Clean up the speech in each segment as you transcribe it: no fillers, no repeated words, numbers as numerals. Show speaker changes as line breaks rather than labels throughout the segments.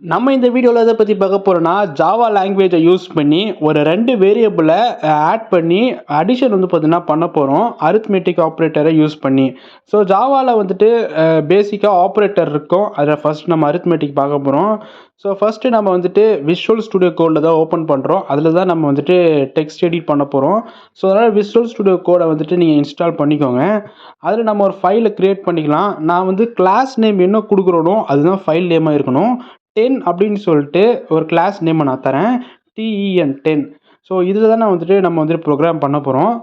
நம்ம இந்த வீடியோவில் எதை பற்றி பார்க்க போகிறோன்னா ஜாவா லாங்குவேஜை யூஸ் பண்ணி ஒரு 2 வேரியபிளை ஆட் பண்ணி அடிஷன் வந்து பார்த்தீங்கன்னா பண்ண போகிறோம் அரித்மெட்டிக் ஆப்ரேட்டரை யூஸ் பண்ணி. ஸோ ஜாவாவில் வந்துட்டு பேசிக்காக ஆப்ரேட்டர் இருக்கும். அதில் ஃபஸ்ட் நம்ம அரித்மெட்டிக் பார்க்க போகிறோம். ஸோ ஃபஸ்ட்டு நம்ம வந்துட்டு விஷுவல் ஸ்டுடியோ கோடில் தான் ஓப்பன் பண்ணுறோம். அதில் தான் நம்ம வந்துட்டு டெக்ஸ்ட் எடிட் பண்ண போகிறோம். ஸோ அதனால் விஷுவல் ஸ்டுடியோ கோடை வந்துட்டு நீங்கள் இன்ஸ்டால் பண்ணிக்கோங்க. அதில் நம்ம ஒரு ஃபைலை க்ரியேட் பண்ணிக்கலாம். நான் வந்து கிளாஸ் நேம் என்ன கொடுக்குறோனோ அதுதான் ஃபைல் நேமாக இருக்கணும். 10 அப்படின்னு சொல்லிட்டு ஒரு கிளாஸ் நேமை நான் தரேன். TEN 10. ஸோ இதில் தான் நம்ம வந்துட்டு ப்ரோக்ராம் பண்ண போகிறோம்.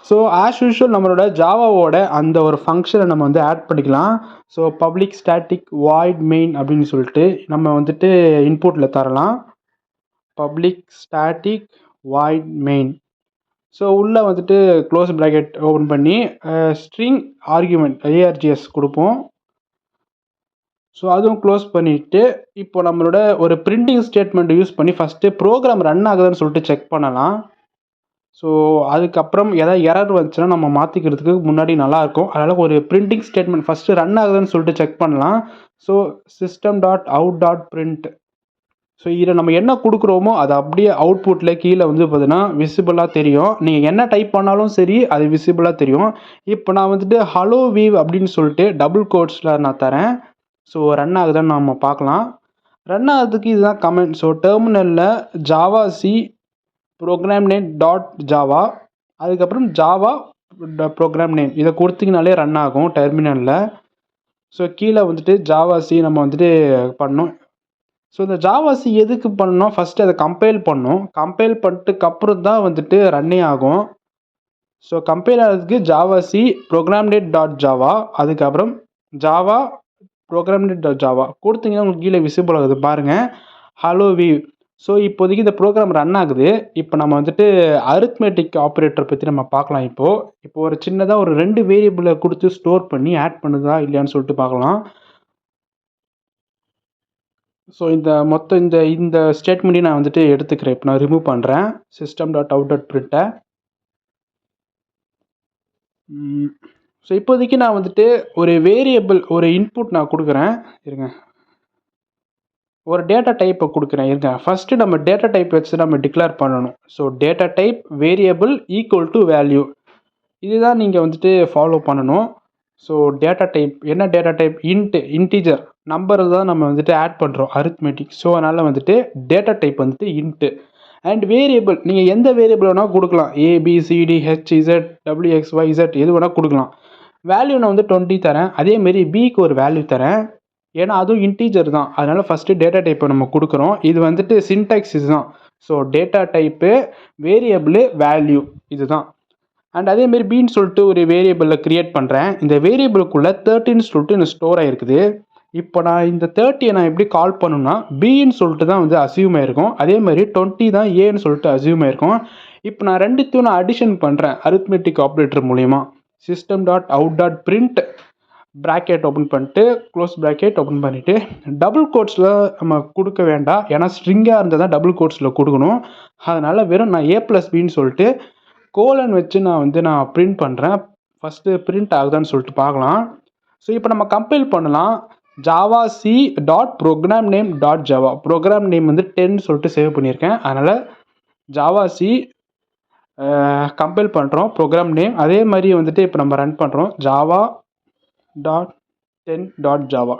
ஸோ ஆஸ் யூஷுவல் நம்மளோட ஜாவாவோட அந்த ஒரு ஃபங்க்ஷனை நம்ம வந்து ஆட் பண்ணிக்கலாம். So public static void main அப்படின்னு சொல்லிட்டு நம்ம வந்துட்டு இன்புட்டில் தரலாம். Public static void main. So உள்ளே வந்துட்டு க்ளோஸ் ப்ராக்கெட் ஓப்பன் பண்ணி ஸ்ட்ரிங் ஆர்குமெண்ட் ARGS கொடுப்போம். ஸோ அதுவும் க்ளோஸ் பண்ணிவிட்டு இப்போ நம்மளோட ஒரு பிரிண்டிங் ஸ்டேட்மெண்ட் யூஸ் பண்ணி ஃபஸ்ட்டு ப்ரோக்ராம் ரன் ஆகுதுன்னு சொல்லிட்டு செக் பண்ணலாம். ஸோ அதுக்கப்புறம் எதாவது எரர் வந்துச்சுன்னா நம்ம மாற்றிக்கிறதுக்கு முன்னாடி நல்லாயிருக்கும். அதனால் ஒரு பிரிண்டிங் ஸ்டேட்மெண்ட் ஃபஸ்ட்டு ரன் ஆகுதுன்னு சொல்லிட்டு செக் பண்ணலாம். So system.out.print. ஸோ இதில் நம்ம என்ன கொடுக்குறோமோ அது அப்படியே அவுட்புட்டில் கீழே வந்து பார்த்தீங்கன்னா விசிபிளாக தெரியும். நீங்கள் என்ன டைப் பண்ணாலும் சரி அது விசிபிளாக தெரியும். இப்போ நான் வந்துட்டு ஹலோ வீவ் அப்படின்னு சொல்லிட்டு டபுள் கோட்ஸில் நான் தரேன். ஸோ ரன் ஆகுதுன்னு நம்ம பார்க்கலாம். ரன் ஆகிறதுக்கு இதுதான் கமெண்ட். ஸோ டெர்மினலில் Java C program name .java அதுக்கப்புறம் ஜாவா ப்ரோக்ராம் நேம் இதை கொடுத்தீங்கனாலே ரன் ஆகும் டெர்மினலில். ஸோ கீழே வந்துட்டு ஜாவா சி நம்ம வந்துட்டு பண்ணோம். ஸோ இந்த ஜாவா சி எதுக்கு பண்ணணும்? ஃபஸ்ட்டு அதை கம்பைல் பண்ணணும். கம்பைல் பண்ணிட்டுக்கப்புறம் தான் வந்துட்டு ரன்னே ஆகும். ஸோ கம்பைல் ஆகிறதுக்கு Java C program name .java அதுக்கப்புறம் ஜாவா ப்ரோக்ராம்.java கொடுத்தீங்கன்னா உங்களுக்கு கீழே விசிபிள் ஆகுது பாருங்கள், ஹலோ வீவ். ஸோ இப்போதைக்கு இந்த ப்ரோக்ராம் ரன் ஆகுது. இப்போ நம்ம வந்துட்டு அரித்மெட்டிக் ஆப்ரேட்டர் பற்றி நம்ம பார்க்கலாம். இப்போ ஒரு சின்னதாக ஒரு 2 வேரியபிளை கொடுத்து ஸ்டோர் பண்ணி ஆட் பண்ணுதா இல்லையான்னு சொல்லிட்டு பார்க்கலாம். ஸோ இந்த ஸ்டேட்மெண்ட்டையும் நான் வந்துட்டு எடுத்துக்கிறேன். இப்போ நான் ரிமூவ் பண்ணுறேன் system.out.print. ஸோ இப்போதைக்கு நான் வந்துட்டு ஒரு வேரியபிள் ஒரு இன்புட் நான் கொடுக்குறேன். இருங்க, ஒரு டேட்டா டைப்பை கொடுக்குறேன். இருங்க, ஃபஸ்ட்டு நம்ம டேட்டா டைப் வச்சு நம்ம டிக்ளேர் பண்ணணும். So data type variable equal to value, இதுதான் நீங்கள் வந்துட்டு ஃபாலோ பண்ணணும். ஸோ டேட்டா டைப் என்ன டேட்டா டைப்? இன்டிஜர் நம்பர் தான் நம்ம வந்துட்டு ஆட் பண்ணுறோம் அரித்மெட்டிக். ஸோ அதனால் வந்துட்டு டேட்டா டைப் வந்துட்டு இன்ட்டு. அண்ட் வேரியபிள் நீங்கள் எந்த வேரியபிள் வேணால் கொடுக்கலாம். ABCD HZ WXYZ எது வேணால் கொடுக்கலாம். வேல்யூ நான் வந்து 20 தரேன். அதேமாரி பிக்கு ஒரு வேல்யூ தரேன். ஏன்னா அதுவும் இன்டீஜர் தான். அதனால் ஃபஸ்ட்டு டேட்டா டைப்பை நம்ம கொடுக்குறோம். இது வந்துட்டு சின்டாக்ஸ் இதுதான். So data type variable value இதுதான். அண்ட் அதேமாரி பின்னு சொல்லிட்டு ஒரு வேரியபிளில் க்ரியேட் பண்ணுறேன். இந்த வேரியபிளுக்குள்ளே 13 சொல்லிட்டு எனக்கு ஸ்டோர் ஆகிருக்குது. இப்போ நான் இந்த 30 நான் எப்படி கால் பண்ணணும்னா பின்னு சொல்லிட்டு தான் வந்து அசியூம் ஆயிருக்கும். அதே மாதிரி 20 தான் ஏன்னு சொல்லிட்டு அசியூம் ஆயிருக்கும். இப்போ நான் ரெண்டுத்தையும் நான் அடிஷன் பண்ணுறேன் அரித்மெட்டிக் ஆப்ரேட்டர் மூலிமா. system.out.print ப்ராக்கெட் ஓப்பன் பண்ணிட்டு க்ளோஸ் ப்ராக்கெட் ஓப்பன் பண்ணிவிட்டு டபுள் கோட்ஸில் நம்ம கொடுக்க வேண்டாம். ஏன்னா ஸ்ட்ரிங்காக இருந்தால் தான் டபுள் கோட்ஸில் கொடுக்கணும். அதனால் வெறும் நான் A+Bன்னு சொல்லிட்டு கோலன் வச்சு நான் பிரிண்ட் பண்ணுறேன். ஃபஸ்ட்டு பிரிண்ட் ஆகுதான்னு சொல்லிட்டு பார்க்கலாம். ஸோ இப்போ நம்ம கம்பைல் பண்ணலாம். Java C program name .java program name வந்து 10 சொல்லிட்டு சேவ் பண்ணியிருக்கேன். அதனால் ஜாவா சி கம்பைல் பண்ணுறோம் ப்ரோக்ராம் நேம். அதே மாதிரி வந்துட்டு இப்போ நம்ம ரன் பண்ணுறோம் java.10.java.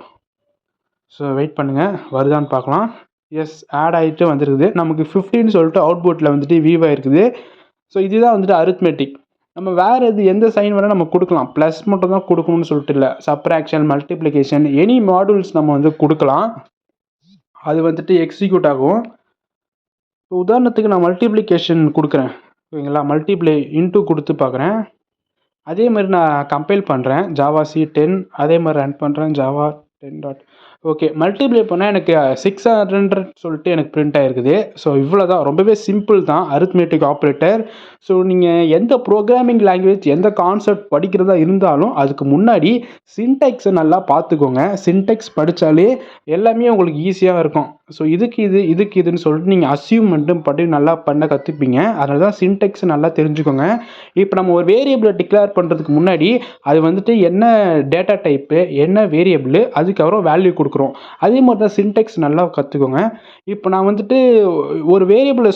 ஸோ வெயிட் பண்ணுங்கள், வருதான்னு பார்க்கலாம். எஸ், ஆட் ஆகிட்டு வந்துருக்குது. நமக்கு 15 சொல்லிட்டு அவுட்புட்டில் வந்துட்டு வியூ ஆகிருக்குது. ஸோ இதுதான் வந்துட்டு அரித்மெட்டிக். நம்ம வேறு எந்த சைன் வேணால் நம்ம கொடுக்கலாம். ப்ளஸ் மட்டும் தான் கொடுக்கணும்னு சொல்லிட்டு இல்லை. சப்ராக்ஷன், மல்டிப்ளிகேஷன், எனி மாடியூல்ஸ் நம்ம வந்து கொடுக்கலாம். அது வந்துட்டு எக்ஸிக்யூட் ஆகும். இப்போ உதாரணத்துக்கு நான் மல்டிப்ளிகேஷன் கொடுக்குறேன், ஓகேங்களா? மல்டிப்ளை இன்ட்டு கொடுத்து பார்க்குறேன். அதே மாதிரி நான் கம்பைல் பண்ணுறேன் ஜாவா சி 10. அதே மாதிரி ரன் பண்ணுறேன் ஜாவா 10. ஓகே, மல்டிப்ளை பண்ணால் எனக்கு 600 சொல்லிட்டு எனக்கு பிரிண்ட் ஆகிருக்குது. ஸோ இவ்வளோ தான், ரொம்பவே சிம்பிள் தான் அரித்மெட்டிக் ஆப்ரேட்டர். ஸோ நீங்கள் எந்த ப்ரோக்ராமிங் லாங்குவேஜ் எந்த கான்செப்ட் படிக்கிறதா இருந்தாலும் அதுக்கு முன்னாடி சின்டெக்ஸை நல்லா பார்த்துக்கோங்க. சின்டெக்ஸ் படித்தாலே எல்லாமே உங்களுக்கு ஈஸியாக இருக்கும். ஸோ இதுக்கு இதுன்னு சொல்லிட்டு நீங்கள் அஸ்யூம் மட்டும் பண்ணி நல்லா பண்ண கற்றுப்பீங்க. அதனால தான் சின்டெக்ஸ் நல்லா தெரிஞ்சுக்கோங்க. இப்போ நம்ம ஒரு வேரியபிளை டிக்ளேர் பண்ணுறதுக்கு முன்னாடி அது வந்துட்டு என்ன டேட்டா டைப்பு, என்ன வேரியபிள், அதுக்கப்புறம் வேல்யூ கொடுக்குறோம். அதே மாதிரி தான் சின்டெக்ஸ் நல்லா கற்றுக்கோங்க. இப்போ நான் வந்துட்டு ஒரு வேரியபிளை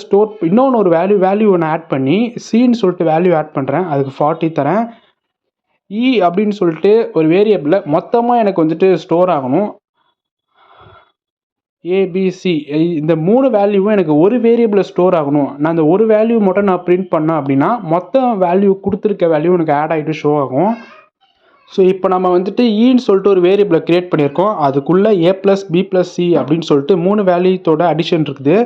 இன்னொன்று ஒரு வேல்யூ ஒன்று ஆட் பண்ணி சின்னு சொல்லிட்டு வேல்யூ ஆட் பண்ணுறேன். அதுக்கு 40 தரேன். அப்படின்னு சொல்லிட்டு ஒரு வேரியபிளை மொத்தமாக எனக்கு வந்துட்டு ஸ்டோர் ஆகணும். ஏபிசி இந்த 3 வேல்யூவும் எனக்கு ஒரு வேரியபிளில் ஸ்டோர் ஆகணும். நான் அந்த ஒரு வேல்யூ மட்டும் நான் பிரிண்ட் பண்ணேன் அப்படின்னா மொத்த வேல்யூ கொடுத்துருக்க வேல்யூ எனக்கு ஆட் ஆகிட்டு ஷோ ஆகும். ஸோ இப்போ நம்ம வந்துட்டு ஈன்னு சொல்லிட்டு ஒரு வேரியபிளை கிரியேட் பண்ணியிருக்கோம். அதுக்குள்ளே A+B+C அப்படின்னு சொல்லிட்டு 3 வேல்யூத்தோட அடிஷன் இருக்குது.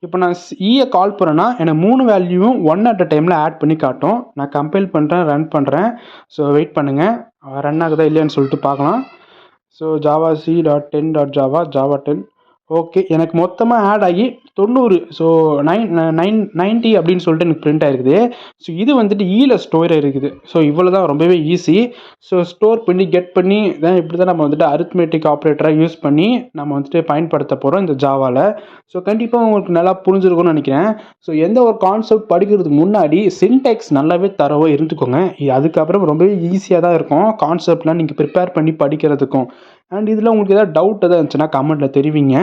இப்போ நான் ஈயை கால் பண்ணேன்னா எனக்கு 3 வேல்யூவும் ஒன் அட் அ டைமில் ஆட் பண்ணி காட்டும். நான் கம்பைல் பண்ணுறேன், ரன் பண்ணுறேன். ஸோ வெயிட் பண்ணுங்கள், ரன் ஆகுதா இல்லையான்னு சொல்லிட்டு பார்க்கலாம். So Java c.10.java Java 10 okay. எனக்கு மொத்தமாக ஆட் ஆகி 90. ஸோ 90 அப்படின்னு சொல்லிட்டு எனக்கு பிரிண்ட் ஆகிருக்குது. ஸோ இது வந்துட்டு ஈல ஸ்டோர் இருக்குது. ஸோ இவ்வளோ தான், ரொம்பவே ஈஸி. ஸோ ஸ்டோர் பண்ணி கெட் பண்ணி தான் இப்படி தான் நம்ம வந்துட்டு அரித்மெட்டிக் ஆப்ரேட்டராக யூஸ் பண்ணி நம்ம வந்துட்டு பயன்படுத்த போகிறோம் இந்த ஜாவாவில். ஸோ கண்டிப்பாக உங்களுக்கு நல்லா புரிஞ்சிருக்கும்னு நினைக்கிறேன். ஸோ எந்த ஒரு கான்செப்ட் படிக்கிறதுக்கு முன்னாடி சின்டெக்ஸ் நல்லாவே தரவோ இருந்துக்கோங்க. அதுக்கப்புறம் ரொம்பவே ஈஸியாக தான் இருக்கும் கான்செப்ட்லாம் நீங்கள் ப்ரிப்பேர் பண்ணி படிக்கிறதுக்கும். அண்ட் இதில் உங்களுக்கு ஏதாவது டவுட் எதாவது இருந்துச்சுன்னா கமெண்ட்டில் தெரிவிங்க.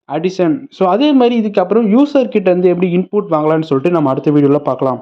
அடிஷன். ஸோ அதே மாதிரி இதுக்கப்புறம் யூசர் கிட்ட இருந்து எப்படி இன்புட் வாங்கலாம்னு சொல்லிட்டு நம்ம அடுத்த வீடியோவில் பார்க்கலாம்.